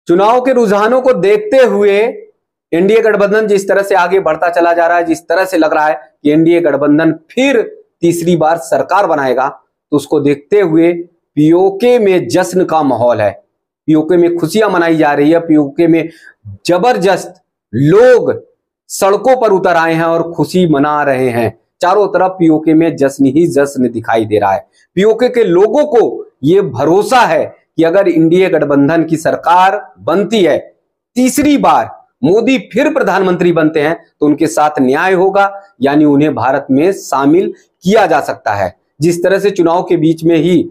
चुनाव के रुझानों को देखते हुए एनडीए गठबंधन जिस तरह से आगे बढ़ता चला जा रहा है, जिस तरह से लग रहा है कि एनडीए गठबंधन फिर तीसरी बार सरकार बनाएगा, तो उसको देखते हुए पीओके में जश्न का माहौल है। पीओके में खुशियां मनाई जा रही है। पीओके में जबरदस्त लोग सड़कों पर उतर आए हैं और खुशी मना रहे हैं। चारों तरफ पीओके में जश्न ही जश्न दिखाई दे रहा है। पीओके के लोगों को यह भरोसा है कि अगर एनडीए गठबंधन की सरकार बनती है, तीसरी बार मोदी फिर प्रधानमंत्री बनते हैं, तो उनके साथ न्याय होगा, यानी उन्हें भारत में शामिल किया जा सकता है। जिस तरह से चुनाव के बीच में ही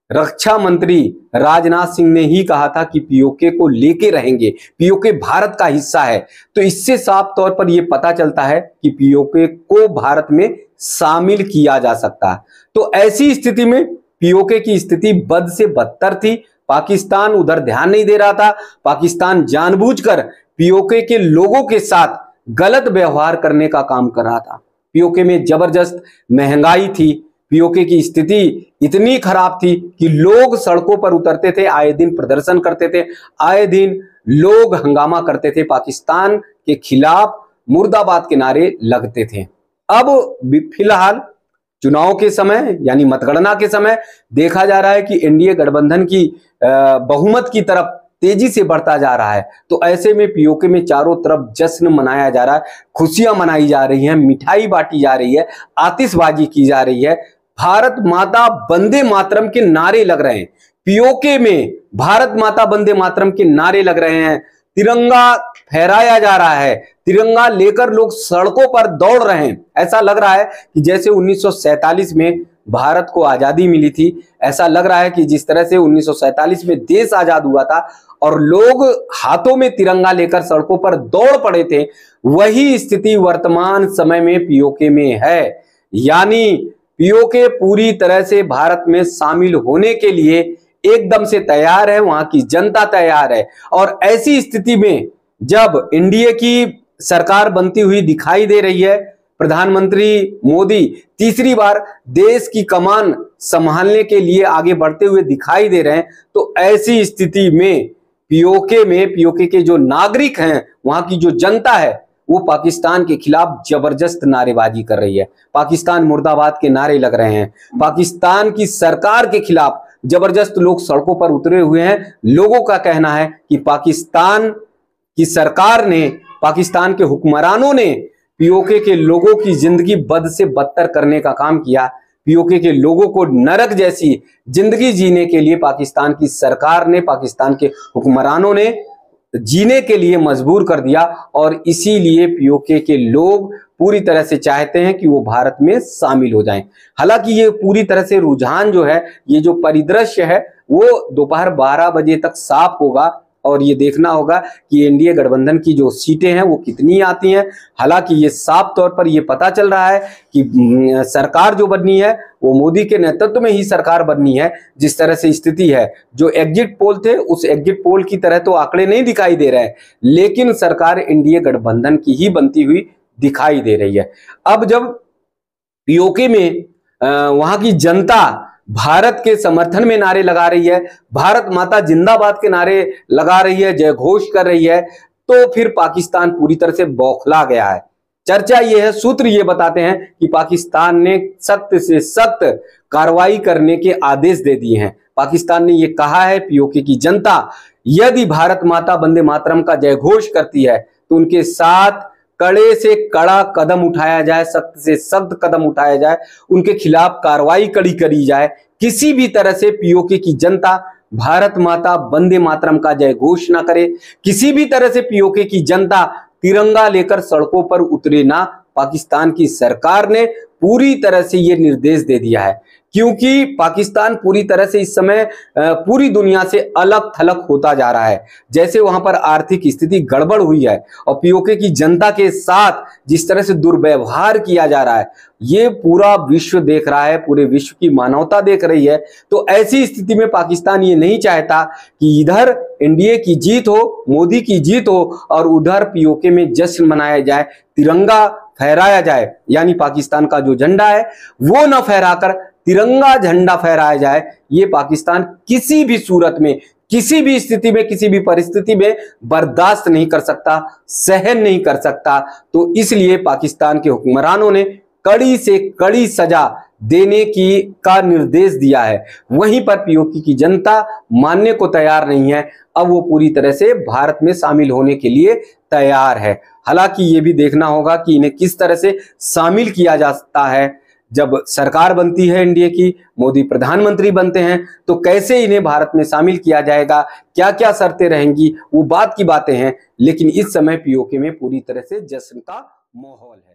रक्षा मंत्री राजनाथ सिंह ने ही कहा था कि पीओके को लेके रहेंगे, पीओके भारत का हिस्सा है, तो इससे साफ तौर पर यह पता चलता है कि पीओके को भारत में शामिल किया जा सकता है। तो ऐसी स्थिति में पीओके की स्थिति बद से बदतर थी। पाकिस्तान उधर ध्यान नहीं दे रहा था। पाकिस्तान जानबूझकर पीओके के लोगों के साथ गलत व्यवहार करने का काम कर रहा था। पीओके में जबरदस्त महंगाई थी। पीओके की स्थिति इतनी खराब थी कि लोग सड़कों पर उतरते थे, आए दिन प्रदर्शन करते थे, आए दिन लोग हंगामा करते थे, पाकिस्तान के खिलाफ मुर्दाबाद के नारे लगते थे। अब फिलहाल चुनाव के समय यानी मतगणना के समय देखा जा रहा है कि एनडीए गठबंधन की बहुमत की तरफ तेजी से बढ़ता जा रहा है। तो ऐसे में पीओके में चारों तरफ जश्न मनाया जा रहा है, खुशियां मनाई जा रही हैं, मिठाई बांटी जा रही है, आतिशबाजी की जा रही है, भारत माता वंदे मातरम के नारे लग रहे हैं। पीओके में भारत माता वंदे मातरम के नारे लग रहे हैं, तिरंगा फहराया जा रहा है, तिरंगा लेकर लोग सड़कों पर दौड़ रहे हैं। ऐसा लग रहा है कि जैसे 1947 में भारत को आजादी मिली थी। ऐसा लग रहा है कि जिस तरह से 1947 में देश आजाद हुआ था और लोग हाथों में तिरंगा लेकर सड़कों पर दौड़ पड़े थे, वही स्थिति वर्तमान समय में पीओके में है। यानी पीओके पूरी तरह से भारत में शामिल होने के लिए एकदम से तैयार है, वहां की जनता तैयार है। और ऐसी स्थिति में जब एनडीए की सरकार बनती हुई दिखाई दे रही है, प्रधानमंत्री मोदी तीसरी बार देश की कमान संभालने के लिए आगे बढ़ते हुए दिखाई दे रहे हैं, तो ऐसी स्थिति में पीओके के जो नागरिक हैं, वहां की जो जनता है, वो पाकिस्तान के खिलाफ जबरदस्त नारेबाजी कर रही है। पाकिस्तान मुर्दाबाद के नारे लग रहे हैं। पाकिस्तान की सरकार के खिलाफ जबरदस्त लोग सड़कों पर उतरे हुए हैं। लोगों का कहना है कि पाकिस्तान की सरकार ने, पाकिस्तान के हुक्मरानों ने पीओके के लोगों की जिंदगी बद से बदतर करने का काम किया। पीओके के लोगों को नरक जैसी जिंदगी जीने के लिए पाकिस्तान की सरकार ने, पाकिस्तान के हुक्मरानों ने जीने के लिए मजबूर कर दिया। और इसीलिए पीओके के लोग पूरी तरह से चाहते हैं कि वो भारत में शामिल हो जाएं। हालांकि ये पूरी तरह से रुझान जो है, ये जो परिदृश्य है, वो दोपहर 12 बजे तक साफ होगा और ये देखना होगा कि एनडीए गठबंधन की जो सीटें हैं वो कितनी आती हैं। हालांकि ये साफ तौर पर ये पता चल रहा है कि सरकार जो बननी है वो मोदी के नेतृत्व में ही सरकार बननी है। जिस तरह से स्थिति है, जो एग्जिट पोल थे उस एग्जिट पोल की तरह तो आंकड़े नहीं दिखाई दे रहे हैं, लेकिन सरकार एनडीए गठबंधन की ही बनती हुई दिखाई दे रही है। अब जब पीओके में वहां की जनता भारत के समर्थन में नारे लगा रही है, भारत माता जिंदाबाद के नारे लगा रही है, जय घोष कर रही है, तो फिर पाकिस्तान पूरी तरह से बौखला गया है। चर्चा यह है, सूत्र ये बताते हैं कि पाकिस्तान ने सख्त से सख्त कार्रवाई करने के आदेश दे दिए हैं। पाकिस्तान ने यह कहा है, पीओके की जनता यदि भारत माता वंदे मातरम का जय घोष करती है तो उनके साथ कड़े से कड़ा कदम उठाया जाए, सख्त से सख्त कदम उठाया जाए, उनके खिलाफ कार्रवाई कड़ी करी जाए। किसी भी तरह से पीओके की जनता भारत माता वंदे मातरम का जय घोष ना करे, किसी भी तरह से पीओके की जनता तिरंगा लेकर सड़कों पर उतरे ना। पाकिस्तान की सरकार ने पूरी तरह से यह निर्देश दे दिया है, क्योंकि पाकिस्तान पूरी तरह से इस समय पूरी दुनिया से अलग थलग होता जा रहा है। जैसे वहां पर आर्थिक स्थिति गड़बड़ हुई है और पीओके की जनता के साथ जिस तरह से दुर्व्यवहार किया जा रहा है, ये पूरा विश्व देख रहा है, पूरे विश्व की मानवता देख रही है। तो ऐसी स्थिति में पाकिस्तान ये नहीं चाहता कि इधर एनडीए की जीत हो, मोदी की जीत हो, और उधर पीओके में जश्न मनाया जाए, तिरंगा फहराया जाए, यानी पाकिस्तान का जो झंडा है वो न फहराकर तिरंगा झंडा फहराया जाए। ये पाकिस्तान किसी भी सूरत में, किसी भी स्थिति में, किसी भी परिस्थिति में बर्दाश्त नहीं कर सकता, सहन नहीं कर सकता। तो इसलिए पाकिस्तान के हुक्मरानों ने कड़ी से कड़ी सजा देने का निर्देश दिया है। वहीं पर पीओके की जनता मानने को तैयार नहीं है। अब वो पूरी तरह से भारत में शामिल होने के लिए तैयार है। हालांकि ये भी देखना होगा कि इन्हें किस तरह से शामिल किया जा सकता है। जब सरकार बनती है इंडिया की, मोदी प्रधानमंत्री बनते हैं, तो कैसे इन्हें भारत में शामिल किया जाएगा, क्या क्या शर्तें रहेंगी, वो बात की बातें हैं। लेकिन इस समय पीओके में पूरी तरह से जश्न का माहौल है।